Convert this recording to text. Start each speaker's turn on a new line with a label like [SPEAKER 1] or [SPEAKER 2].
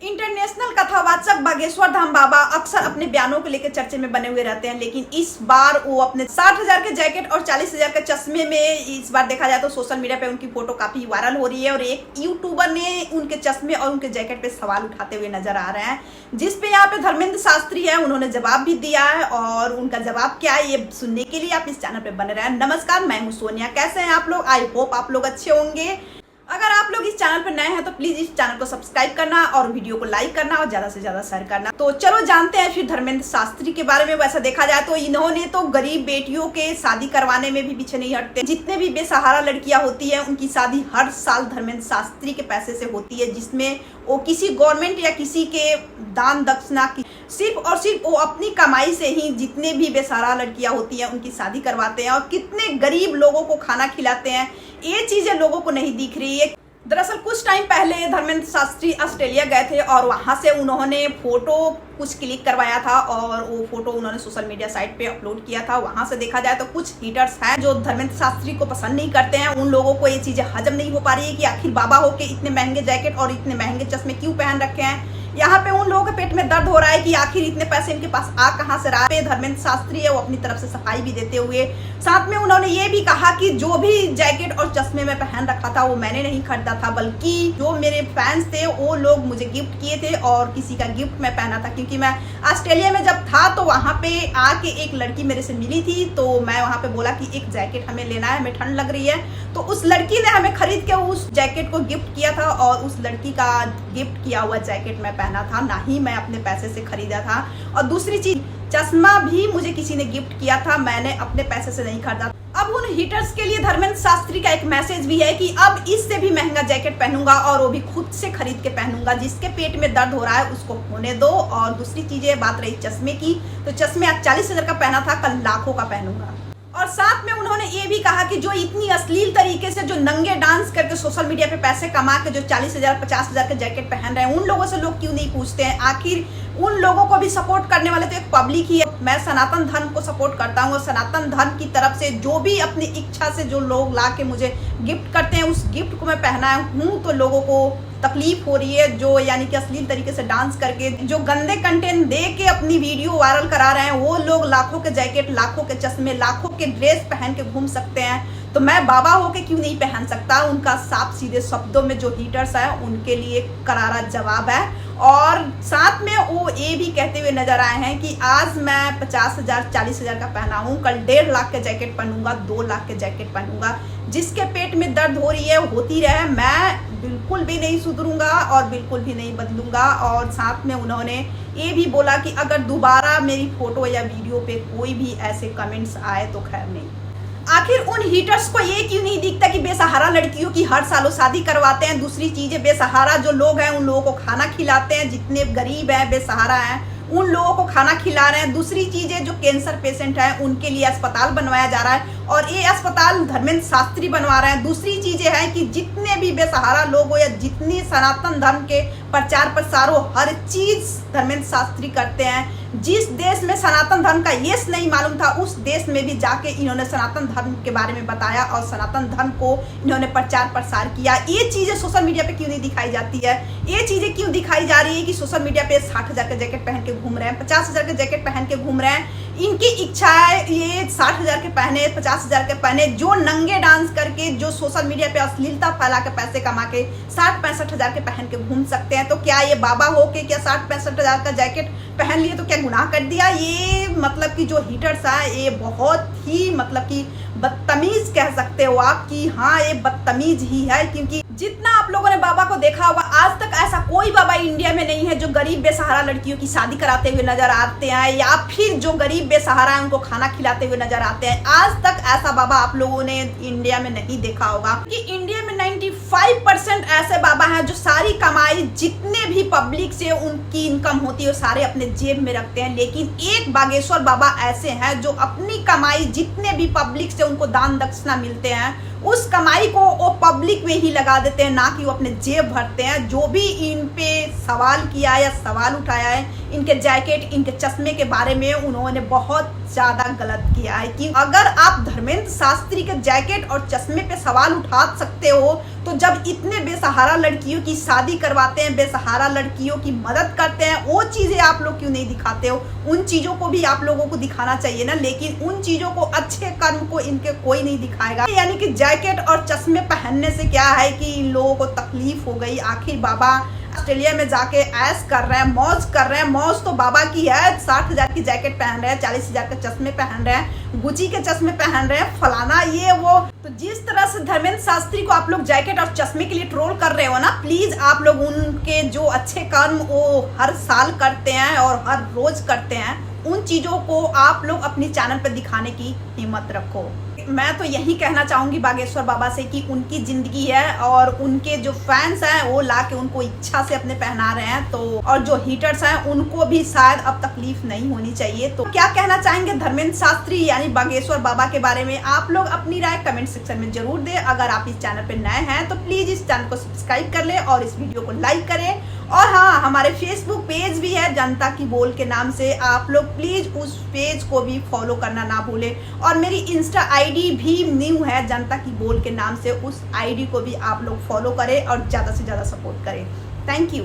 [SPEAKER 1] International कथावाचक बागेश्वर धाम बाबा अक्सर अपने बयानों को लेकर चर्चे में बने हुए रहते हैं, लेकिन इस बार वो अपने 60,000 के जैकेट और 40,000 के चश्मे में इस बार देखा जाए तो सोशल मीडिया पे उनकी फोटो काफी वायरल हो रही है और एक यूट्यूबर ने उनके चश्मे और उनके जैकेट पे सवाल उठाते हुए नजर आ रहे हैं, जिसपे यहाँ पे धर्मेंद्र शास्त्री है, उन्होंने जवाब भी दिया है और उनका जवाब क्या है ये सुनने के लिए आप इस चैनल पे बने रहे। नमस्कार, मैं हूँ सोनिया। कैसे हैं आप लोग? आई होप आप लोग अच्छे होंगे। अगर आप लोग इस चैनल पर नए हैं तो प्लीज इस चैनल को सब्सक्राइब करना और वीडियो को लाइक करना और ज्यादा से ज्यादा शेयर करना। तो चलो जानते हैं फिर धर्मेंद्र शास्त्री के बारे में। वैसा देखा जाए तो इन्होंने तो गरीब बेटियों के शादी करवाने में भी पीछे नहीं हटते। जितने भी बेसहारा लड़कियां होती हैं उनकी शादी हर साल धर्मेंद्र शास्त्री के पैसे से होती है, जिसमें वो किसी गवर्नमेंट या किसी के दान दक्षिणा की सिर्फ और सिर्फ वो अपनी कमाई से ही जितने भी बेसहारा लड़कियां होती हैं उनकी शादी करवाते हैं और कितने गरीब लोगों को खाना खिलाते हैं, ये चीजें लोगों को नहीं दिख रही है। दरअसल कुछ टाइम पहले धर्मेंद्र शास्त्री ऑस्ट्रेलिया गए थे और वहां से उन्होंने फोटो कुछ क्लिक करवाया था और वो फोटो उन्होंने सोशल मीडिया साइट पे अपलोड किया था। वहां से देखा जाए तो कुछ हीटर्स हैं जो धर्मेंद्र शास्त्री को पसंद नहीं करते हैं। उन लोगों को ये चीजें हजम नहीं हो पा रही है कि आखिर बाबा होके इतने महंगे जैकेट और इतने महंगे चश्मे क्यों पहन रखे हैं। यहाँ पे उन लोगों के पेट में दर्द हो रहा है कि आखिर इतने पैसे इनके पास आ कहां से रहा है। धर्मेंद्र शास्त्री है वो अपनी तरफ से सफाई भी देते हुए साथ में उन्होंने ये भी कहा कि जो भी जैकेट और चश्मे में पहन रखा था वो मैंने नहीं खरीदा था, बल्कि जो मेरे फैंस थे वो लोग मुझे गिफ्ट किए थे और किसी का गिफ्ट मैं पहना था। क्योंकि मैं ऑस्ट्रेलिया में जब था तो वहां पे आके एक लड़की मेरे से मिली थी, तो मैं वहां पे बोला कि एक जैकेट हमें लेना है, हमें ठंड लग रही है, तो उस लड़की ने हमें खरीद के उस जैकेट को गिफ्ट किया था और उस लड़की का गिफ्ट किया हुआ जैकेट मैं पहना था, ना ही मैं अपने पैसे से खरीदा था। और दूसरी चीज, चश्मा भी मुझे किसी ने गिफ्ट किया था, मैंने अपने पैसे से नहीं खरीदा। अब उन हीटर्स के लिए धर्मेंद्र शास्त्री का एक मैसेज भी है कि अब इससे भी महंगा जैकेट पहनूंगा और वो भी खुद से खरीद के पहनूंगा। जिसके पेट में दर्द हो रहा है उसको होने दो। और दूसरी चीजें, बात रही चश्मे की, तो चश्मे आज 40,000 का पहना था, कल लाखों का पहनूंगा। और साथ में उन्होंने ये भी कहा कि जो इतनी अश्लील तरीके से जो नंगे डांस करके सोशल मीडिया पे पैसे कमा के जो 40,000 50,000 के जैकेट पहन रहे हैं, उन लोगों से लोग क्यों नहीं पूछते हैं। आखिर उन लोगों को भी सपोर्ट करने वाले तो एक पब्लिक ही है। मैं सनातन धर्म को सपोर्ट करता हूँ। सनातन धर्म की तरफ से जो भी अपनी इच्छा से जो लोग ला के मुझे गिफ्ट करते हैं, उस गिफ्ट को मैं पहना हूँ तो लोगों को तकलीफ हो रही है। जो यानी कि अश्लील तरीके से डांस करके जो गंदे कंटेंट दे के अपनी वीडियो वायरल करा रहे हैं, वो लोग लाखों के जैकेट, लाखों के चश्मे, लाखों के ड्रेस पहन के घूम सकते हैं, तो मैं बाबा होके क्यों नहीं पहन सकता। उनका साफ सीधे शब्दों में जो हीटर्स है उनके लिए करारा जवाब है। और साथ में वो ये भी कहते हुए नजर आए हैं कि आज मैं 50,000 40,000 का पहना हूँ, कल 1.5 लाख के जैकेट पहनूंगा, 2 लाख के जैकेट पहनूंगा। जिसके पेट में दर्द हो रही है होती रहे, मैं बिल्कुल भी नहीं सुधरूंगा और बिल्कुल भी नहीं बदलूंगा। और साथ में उन्होंने ये भी बोला कि अगर दोबारा मेरी फोटो या वीडियो पे कोई भी ऐसे कमेंट्स आए तो खैर नहीं। आखिर उन हीटर्स को ये क्यों नहीं दिखता कि बेसहारा लड़कियों की हर सालों शादी करवाते हैं। दूसरी चीजें, बेसहारा जो लोग हैं उन लोगों को खाना खिलाते हैं, जितने गरीब हैं बेसहारा हैं उन लोगों को खाना खिला रहे हैं। दूसरी चीजें, जो कैंसर पेशेंट हैं उनके लिए अस्पताल बनवाया जा रहा है और ये अस्पताल धर्मेंद्र शास्त्री बनवा रहे हैं। दूसरी चीजें हैं कि जितने भी बेसहारा लोग हो या जितनी सनातन धर्म के प्रचार प्रसार हो, हर चीज धर्मेंद्र शास्त्री करते हैं। जिस देश में सनातन धर्म का यश नहीं मालूम था, उस देश में भी जाके इन्होंने सनातन धर्म के बारे में बताया और सनातन धर्म को इन्होंने प्रचार प्रसार किया। ये चीजें सोशल मीडिया पे क्यों नहीं दिखाई जाती है? ये चीजें क्यों दिखाई जा रही है कि सोशल मीडिया पे 60,000 के जैकेट पहन के घूम रहे हैं, 50,000 के जैकेट पहन के घूम रहे हैं। इनकी इच्छा है ये 60,000 के पहने, 50,000 के पहने, जो नंगे डांस करके जो सोशल मीडिया पे अश्लीलता फैला के पैसे कमा के 60-65,000 के पहन के घूम सकते हैं। तो क्या ये बाबा हो के क्या 60-65,000 का जैकेट पहन लिए तो क्या गुनाह कर दिया? ये मतलब कि जो हीटर्स है ये बहुत ही मतलब कि बदतमीज कह सकते हो आप कि हाँ ये बदतमीज ही है। क्योंकि जितना आप लोगों ने बाबा को देखा होगा, आज तक ऐसा कोई बाबा इंडिया में नहीं है जो गरीब बेसहारा लड़कियों की शादी कराते हुए नजर आते हैं या फिर जो गरीब बेसहारा है उनको खाना खिलाते हुए नजर आते हैं। आज तक ऐसा बाबा आप लोगों ने इंडिया में नहीं देखा होगा। कि इंडिया में 95% ऐसे बाबा हैं जो सारी कमाई जितने भी पब्लिक से उनकी इनकम होती है वो सारे अपने जेब में रखते हैं। लेकिन एक बागेश्वर बाबा ऐसे हैं जो अपनी कमाई जितने भी पब्लिक से उनको दान दक्षिणा मिलते हैं उस कमाई को वो पब्लिक में ही लगा देते हैं, ना कि वो अपने जेब भरते हैं। जो भी इन पे सवाल किया या सवाल उठाया है इनके जैकेट, इनके चश्मे के बारे में, उन्होंने बहुत ज़्यादा गलत किया है। कि अगर आप धर्मेंद्र शास्त्री के जैकेट और चश्मे पे सवाल उठा सकते हो, तो जब इतने बेसहारा लड़कियों की शादी करवाते हैं, बेसहारा लड़कियों की मदद करते हैं, वो चीज़ें आप लोग क्यों नहीं दिखाते हो? उन चीज़ों को भी आप लोगों को दिखाना चाहिए ना। लेकिन उन चीज़ों को, अच्छे कर्म को इनके कोई नहीं दिखाएगा। यानी कि जैकेट और चश्मे पहनने से क्या है कि इन लोगों को तकलीफ हो गई। आखिर बाबा ऑस्ट्रेलिया में जाके ऐश कर रहे हैं, मौज कर रहे हैं। मौज तो बाबा की है। 60,000 की जैकेट पहन रहे हैं, 40,000 के चश्मे पहन रहे हैं, गुची के चश्मे पहन रहे हैं, फलाना ये वो। तो जिस तरह से धर्मेंद्र शास्त्री को आप लोग जैकेट और चश्मे के लिए ट्रोल कर रहे हो ना, प्लीज आप लोग उनके जो अच्छे कर्म वो हर साल करते हैं और हर रोज करते हैं, उन चीजों को आप लोग अपनी चैनल पर दिखाने की हिम्मत रखो। मैं तो यही कहना चाहूंगी बागेश्वर बाबा से कि उनकी जिंदगी है और उनके जो फैंस हैं वो लाके उनको इच्छा से अपने पहना रहे हैं, तो और जो हीटर्स हैं उनको भी शायद अब तकलीफ नहीं होनी चाहिए। तो क्या कहना चाहेंगे धर्मेंद्र शास्त्री यानी बागेश्वर बाबा के बारे में? आप लोग अपनी राय कमेंट सेक्शन में जरूर दें। अगर आप इस चैनल पर नए हैं तो प्लीज इस चैनल को सब्सक्राइब कर ले और इस वीडियो को लाइक करें। और हाँ, हमारे फेसबुक पेज भी है जनता की बोल के नाम से, आप लोग प्लीज उस पेज को भी फॉलो करना ना भूलें। और मेरी इंस्टा आईडी भी न्यू है जनता की बोल के नाम से, उस आईडी को भी आप लोग फॉलो करें और ज़्यादा से ज़्यादा सपोर्ट करें। Thank you.